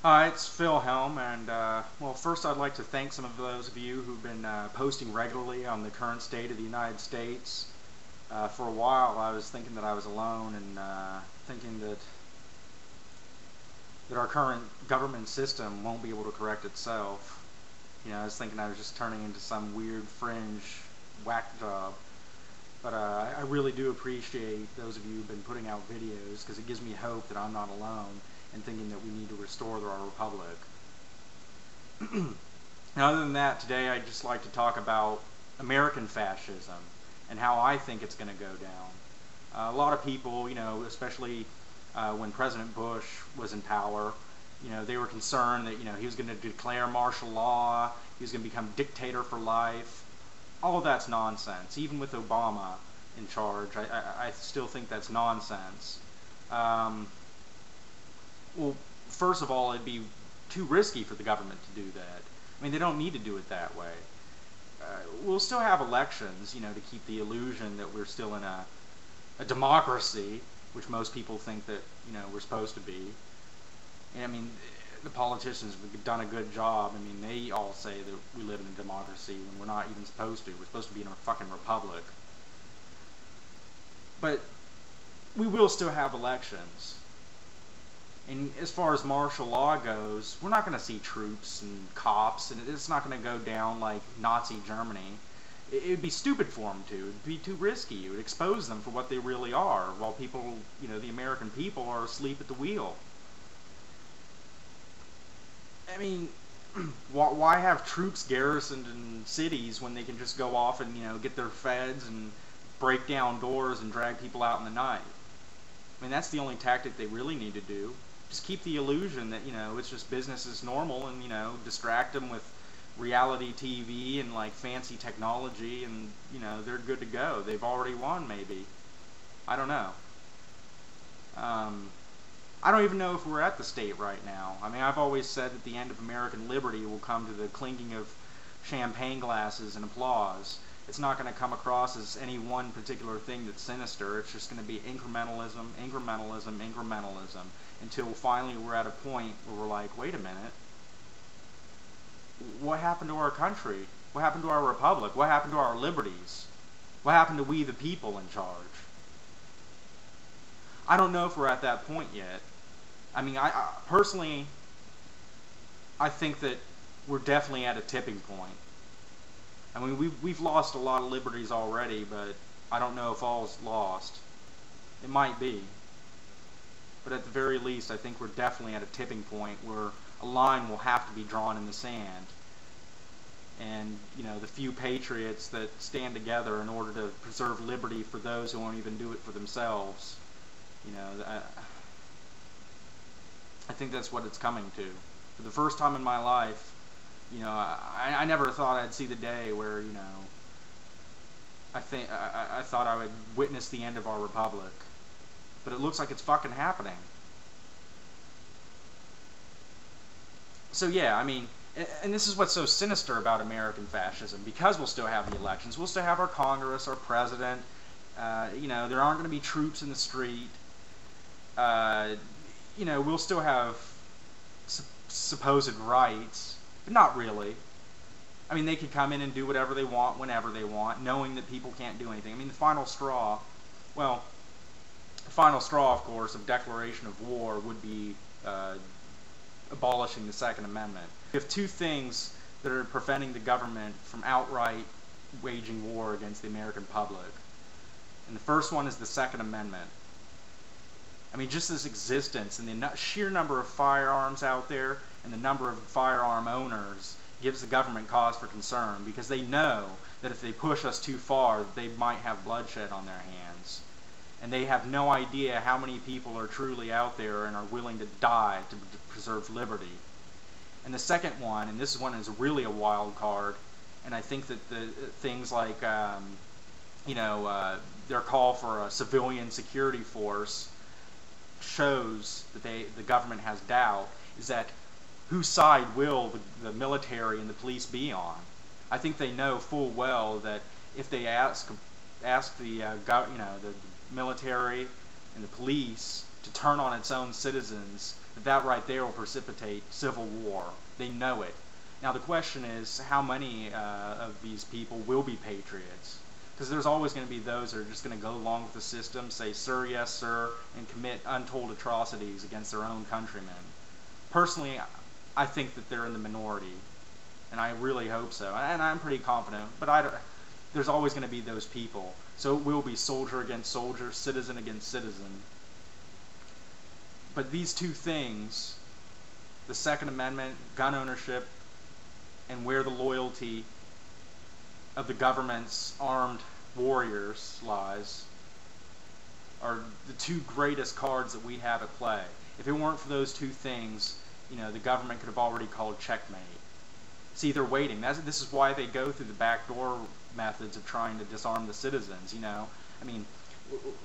Hi, it's Phil Helm, and well, first I'd like to thank some of those of you who've been posting regularly on the current state of the United States. For a while, I was thinking that I was alone, and thinking that our current government system won't be able to correct itself. I was thinking I was just turning into some weird fringe whack job. But I really do appreciate those of you who've been putting out videos, because it gives me hope that I'm not alone in thinking that we need to restore our republic. Now, other than that, today I'd just like to talk about American fascism and how I think it's going to go down. A lot of people, especially when President Bush was in power, they were concerned that, he was going to declare martial law, he was going to become dictator for life. All of that's nonsense. Even with Obama in charge, I still think that's nonsense. Well, first of all, it'd be too risky for the government to do that. I mean, they don't need to do it that way. We'll still have elections, to keep the illusion that we're still in a democracy, which most people think that, we're supposed to be. And I mean, the politicians have done a good job. I mean, they all say that we live in a democracy when we're not even supposed to. We're supposed to be in a fucking republic. But we will still have elections. And as far as martial law goes, we're not going to see troops and cops, and it's not going to go down like Nazi Germany. It would be stupid for them to. It would be too risky. It would expose them for what they really are, while people, the American people are asleep at the wheel. I mean, why have troops garrisoned in cities when they can just go off and, get their feds and break down doors and drag people out in the night? I mean, that's the only tactic they really need to do. Just keep the illusion that, it's just business as normal, and, distract them with reality TV and, like, fancy technology, and, they're good to go. They've already won, maybe. I don't know. I don't even know if we're at the state right now. I mean, I've always said that the end of American liberty will come to the clinking of champagne glasses and applause. It's not going to come across as any one particular thing that's sinister. It's just going to be incrementalism, incrementalism, incrementalism, until finally we're at a point where we're like, wait a minute, what happened to our country? What happened to our republic? What happened to our liberties? What happened to we the people in charge? I don't know if we're at that point yet. I mean, I personally, I think that we're definitely at a tipping point. I mean, we've lost a lot of liberties already, but I don't know if all's lost. It might be. But at the very least, I think we're definitely at a tipping point where a line will have to be drawn in the sand. And, the few patriots that stand together in order to preserve liberty for those who won't even do it for themselves, I think that's what it's coming to. For the first time in my life, I never thought I'd see the day where, I thought I would witness the end of our republic. But it looks like it's fucking happening. So yeah, I mean, and this is what's so sinister about American fascism, because we'll still have the elections, we'll still have our Congress, our president, there aren't going to be troops in the street, we'll still have supposed rights, but not really. I mean, they could come in and do whatever they want, whenever they want, knowing that people can't do anything. I mean, the final straw, well, the final straw, of course, of declaration of war would be abolishing the Second Amendment. We have two things that are preventing the government from outright waging war against the American public. And the first one is the Second Amendment. I mean, just this existence and the sheer number of firearms out there and the number of firearm owners gives the government cause for concern, because they know that if they push us too far, they might have bloodshed on their hands. And they have no idea how many people are truly out there and are willing to die to preserve liberty. And the second one, and this one is really a wild card, and I think that the things like, their call for a civilian security force shows that the government has doubt, is that whose side will the military and the police be on? I think they know full well that if they ask the the military and the police to turn on its own citizens, that right there will precipitate civil war. They know it. Now the question is, how many of these people will be patriots? Because there's always going to be those that are just going to go along with the system, say sir, yes sir, and commit untold atrocities against their own countrymen. Personally, I think that they're in the minority, and I really hope so, and I'm pretty confident, but there's always going to be those people. So it will be soldier against soldier, citizen against citizen. But these two things, the Second Amendment, gun ownership, and where the loyalty of the government's armed warriors lies, are the two greatest cards that we have at play. If it weren't for those two things, the government could have already called checkmate. See, they're waiting. This is why they go through the backdoor methods of trying to disarm the citizens, I mean,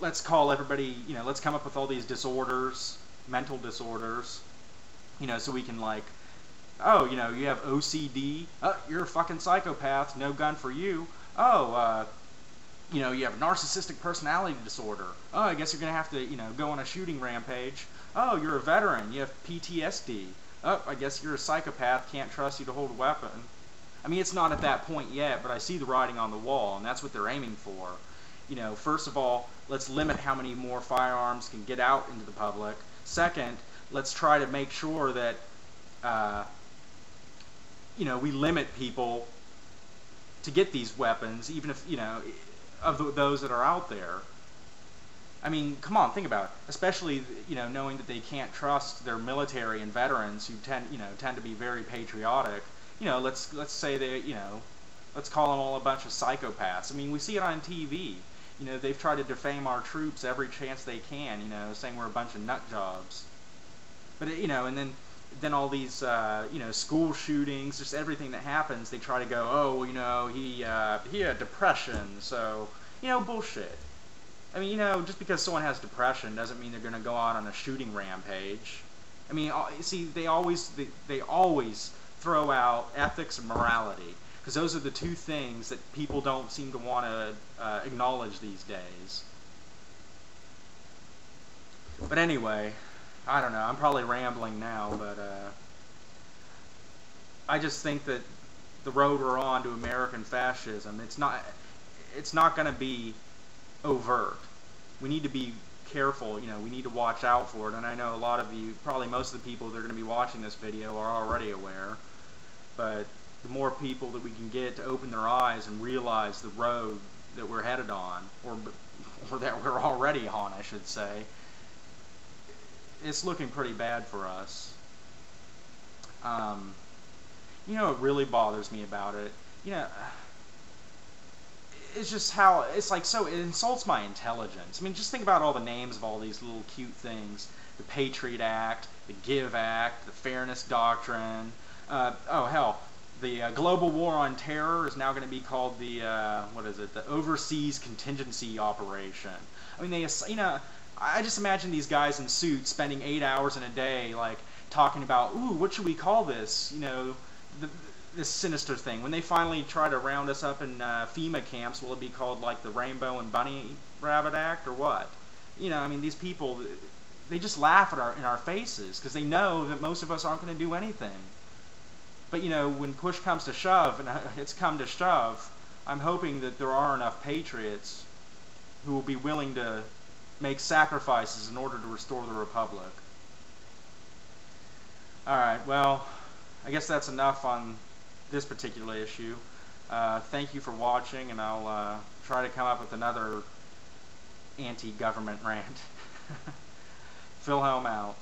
let's call everybody, let's come up with all these disorders, mental disorders, so we can, like, oh, you have OCD, oh, you're a fucking psychopath, no gun for you. Oh, you have narcissistic personality disorder. Oh, I guess you're going to have to, go on a shooting rampage. Oh, you're a veteran, you have PTSD. Oh, I guess you're a psychopath, can't trust you to hold a weapon. I mean, it's not at that point yet, but I see the writing on the wall, and that's what they're aiming for. First of all, let's limit how many more firearms can get out into the public. Second, let's try to make sure that, we limit people to get these weapons, even if, of those that are out there. I mean, come on, think about it. Especially, knowing that they can't trust their military and veterans who tend to be very patriotic. Let's say they, let's call them all a bunch of psychopaths. I mean, we see it on TV. They've tried to defame our troops every chance they can, saying we're a bunch of nut jobs. But, and then all these, school shootings, just everything that happens, they try to go, oh, he had depression, so, bullshit. I mean, just because someone has depression doesn't mean they're going to go out on a shooting rampage. I mean, see, they always throw out ethics and morality, because those are the two things that people don't seem to want to acknowledge these days. But anyway, I don't know, I'm probably rambling now, but I just think that the road we're on to American fascism, it's not going to be overt. We need to be careful, we need to watch out for it, and I know a lot of you, probably most of the people that are going to be watching this video are already aware, but the more people that we can get to open their eyes and realize the road that we're headed on, or that we're already on, I should say, it's looking pretty bad for us. What really bothers me about it, it's just how, it's like, so it insults my intelligence. I mean, just think about all the names of all these little cute things. The Patriot Act, the Give Act, the Fairness Doctrine, oh hell, the Global War on Terror is now going to be called the, the Overseas Contingency Operation. I mean, I just imagine these guys in suits spending 8 hours in a day, like, talking about, ooh, what should we call this, this sinister thing. When they finally try to round us up in FEMA camps, will it be called, like, the Rainbow and Bunny Rabbit Act, or what? I mean, these people, they just laugh in our faces, because they know that most of us aren't going to do anything. But, when push comes to shove, and it's come to shove, I'm hoping that there are enough patriots who will be willing to make sacrifices in order to restore the Republic. Alright, well, I guess that's enough on this particular issue. Thank you for watching, and I'll try to come up with another anti-government rant. Philhelm out.